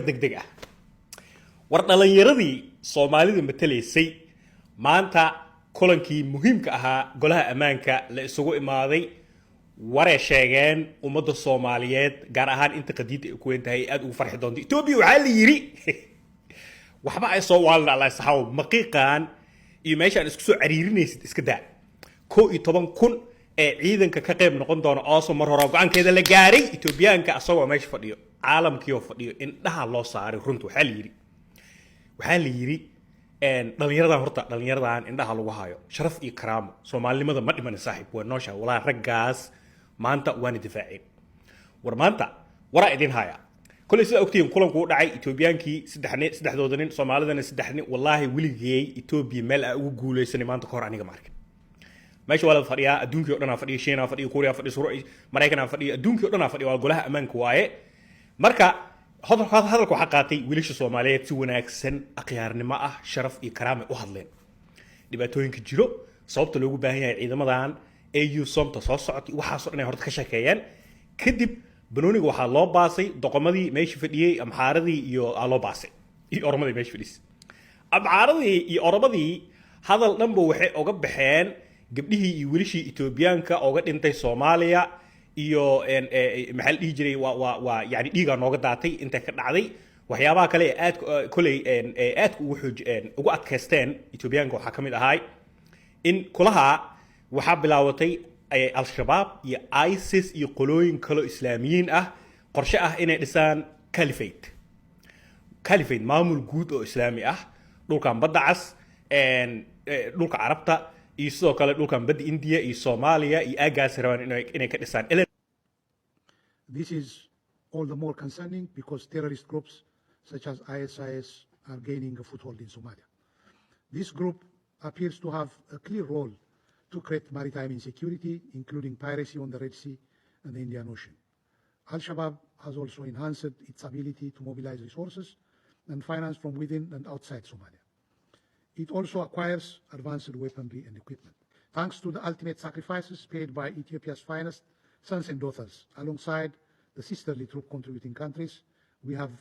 degdeg ah war dhalinyaradii Soomaalida matalaysay maanta kulankii muhiimka ahaa golaha ammaanka la isugu imaaday waray sheegeen ummadda Soomaaliyeed gaar ahaan inta qadiida ay ku weyntahay aad ugu farxi doonto Itoobiya waxa la yiri waxba ay soo waalna Allah saxaw maqiiqan iyo meesha aan isku soo cariirinaysid iska daa 11,000 ee ciidanka ka qayb noqon doona oo mar hore go'aankeeda la gaaray Itoobiyaanka asagoo meesha fadhiyo caalamkii oo fadhiyo indhaha loo saaray runtu waxa la yiri dhalinyaradan horta dhalinyaradan indhaha lagu hayo sharaf iyo karaamo Soomaalinimada ma dhiman saaxiib waa noosha walaa raggaas maanta waan difaacin war maanta wara idin haya kulli sida ogtiin kulanku u dhacay Itoobiyaankii saddexdooda nin Soomaalidana saddex nin wallahi wiligay Itoobiya meel ay ugu guuleysan maanta ka hor aniga markin meesha wala fadhiya adduunka oo dhan fadhiya Shiina fadhiya Korea fadhiya Suruuci Mareykanka fadhiya adduunka oo dhan fadhiya waa golaha ammaanka waaye marka hadalku waxa qaatay wiilasha Soomaaliyeed si wanaagsan aqyaarnimo ah sharaf iyo karaamo u hadleen dhibaatooyinka jiro sababta loogu baahan yahay ciidamadan AU somta soo socotay waxa soo dhan horta ka shaqeeyaan kadib banooniga waxa loo baasay doqomadii meesha fadhiyay amxaaradii iyo loo baasay iyo oromadii meesha fadhis amxaaradii iyo oromadii hadal dhanba waxay uga baxeen gabdhihii iyo wiilashii Itoobiyaanka uga dhintay Soomaaliya iyo maxal dhigi jiray waa yaani dhiiga nooga daatay inta ka dhacday waxyaabaha kale aad ugu adkaysteen Itoobiyaanka waxa kamid ahay in kulaha waxa bilaawatay al-shabaab iyo ISIS iyo qolooyin kale islaamiyiin ah qorshe ah inay dhisaan caliphate maamul guud oo islaami ah dhulkan badda cas dhulka Carabta iyo sidoo kale dhulkan badda India iyo Soomaaliya iyo aagaas rabaan inay ka dhisaan. This is all the more concerning because terrorist groups such as ISIS are gaining a foothold in Somalia. This group appears to have a clear role to create maritime insecurity, including piracy on the Red Sea and the Indian Ocean. Al-Shabaab has also enhanced its ability to mobilize resources and finance from within and outside Somalia. It also acquires advanced weaponry and equipment. Thanks to the ultimate sacrifices paid by Ethiopia's finest sons and daughters, alongside the sisterly troop contributing countries, we have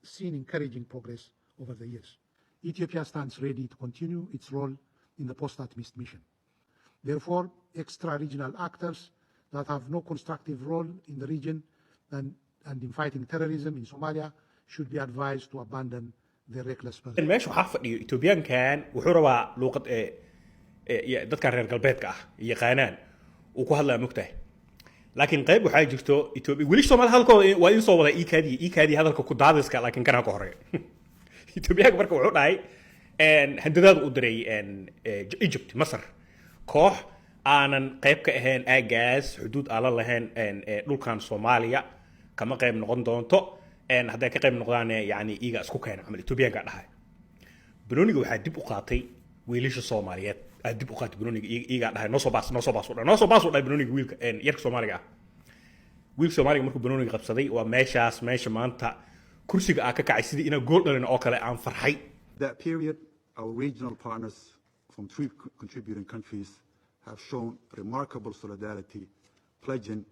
seen encouraging progress over the years. Ethiopia stands ready to continue its role in the post-ATMIS mission. Therefore, extra-regional actors that have no constructive role in the region and in fighting terrorism in Somalia should be advised to abandon their reckless pursuit. meesha waxa fadhiyo Itoobiyaankan wuxuu rabaa luqad dadka reer galbeedka ah yaqaanaan uu ku hadlaa mugtahay laakiin qayb waxa jirto Itoobiya wali Soomaali halkooda waa in soo wada iikaadi hadalka ku daadiska laakiin kana ka horeeyo Itoobiyaanka marka wuxuu dhahay handadaad u diray Egypt Masar koox aanan qayb ka ahayn aagaas xuduud aan la lahayn dhulkan Soomaaliya kama qayb noqon doonto hadday ka qayb noqdaan yaani iiga isku keenay amal Itoobiyaanka dhahay Bruniga waxa dib u qaatay wiilasha Soomaaliyeed dib u qaatay Bruniga iiga dhahay noo soo baas u dhahay Bruniga wiilka yarka Soomaaliga wiilka Soomaaliga markuu Bruniga qabsaday waa meesha maanta kursiga ka kacay sidii ina gool dhalin oo kale aan farxay. That period our regional partners from three contributing countries have shown remarkable solidarity, pledging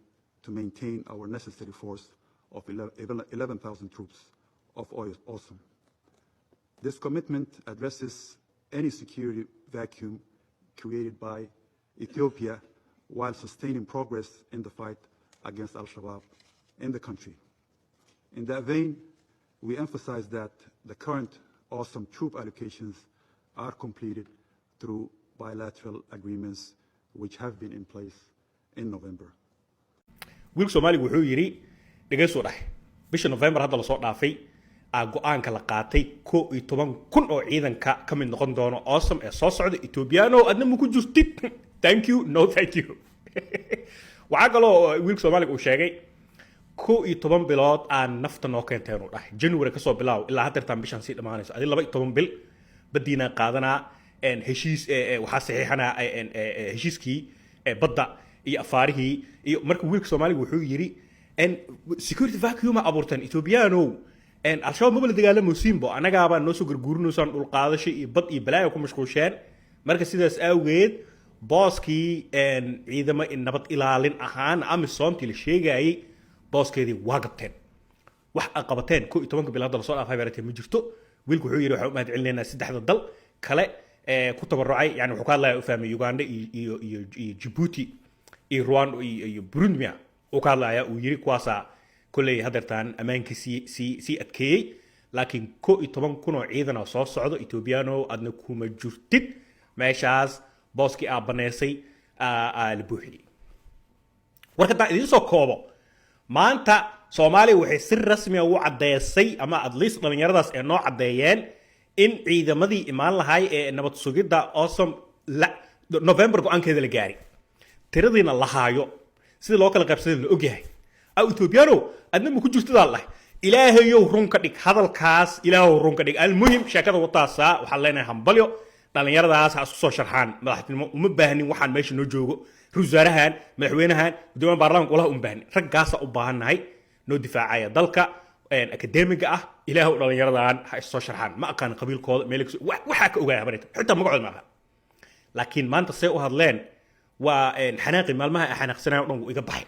to maintain our necessary force of 11,000 troops of AWESOM. This commitment addresses any security vacuum created by Ethiopia while sustaining progress in the fight against Al-Shabaab in the country. In that vein, we emphasize that the current AWESOM troop allocations are completed through bilateral agreements which have been in place in November. wiilka Soomaaliga wuxuu yiri dhageyso dhahay bisha November hadda la soo dhaafay go'aanka la qaatay 11,000 oo ciidanka ka mid noqon doono AWESOM ee soo socda Itoobiyaano adna ma ku jirtid thank you no thank you waxa kale oo wiilka Soomaaliga uu sheegay 11 bilood aan nafta noo keentay inuu dhahay January ka soo bilaaw ilaa hadda bishan si dhamaanayso adii 12 bil badina qaadanaa heshiis waxa saxiixana heshiiskii badda iyo afaarihii iyo marka wiilka Soomaaliga wuxuu yiri security vacuum abuurtan Itoobiyaano al-shabaab ma bala dagaalamo Simbo anagaaba noo soo gurgurinaysan dhul qaadasho iyo bad iyo balaayo ku mashquulsheen marka sidaas awgeed booskii ciidamo in nabad ilaalin ahaan amisoontii la sheegayay booskeedii waa gabteen wax qabateen 11 bilood la soo dhaafay baratay ma jirto wiilku wuxuu yiri waxa u mahad celinaynaa saddexda dal kale ku tabarucay yani wuxuu ka hadlayaa u fahmay Uganda iyo Djibouti iyo Rwanda iyo Burundi uu ka hadlayaa uu yiri kuwaasa kulay hadartaan amaankii si adkeeyay laakiin 11 kun oo ciidan oo soo socdo Ethiopiano adna kuma jirtid meeshaas booski baneysay la buuxiyay warka idin soo koobo maanta Soomaaliya waxay si rasmi ah u cadeysay ama at least dhalinyaradaas ee noo cadeeyeen in ciidamadii imaan lahay ee nabad sugidda awesome November go'aankeeda la gaari tiradiina la haayo sida loo kala qaybsaday la ogyahay Ethiopiano adna ma ku jirtid Allah ilaahayow run ka dhig hadalkaas ilaahow run ka dhig almuhim sheekada wataasa waxa leenahay hambalyo dhalinyaradaas ha isku soo sharxaan madaxtinimo uma baahnin waxaan meesha noo joogo ruusaarahan madaxweynahan gudoomiyaha baarlamaanka walaha u baahan raggaas u baahannahay noo difaacaya dalka akademiga ah ilaahow dhalinyaradan ha isoo sharxaan ma aqaan qabiilkooda meel waxa ka ogaaya habarita xitaa magacooda ma aqaan laakiin maanta say u hadleen waa xanaaqi maalmaha xanaaqsanaa oo dhan iga baxay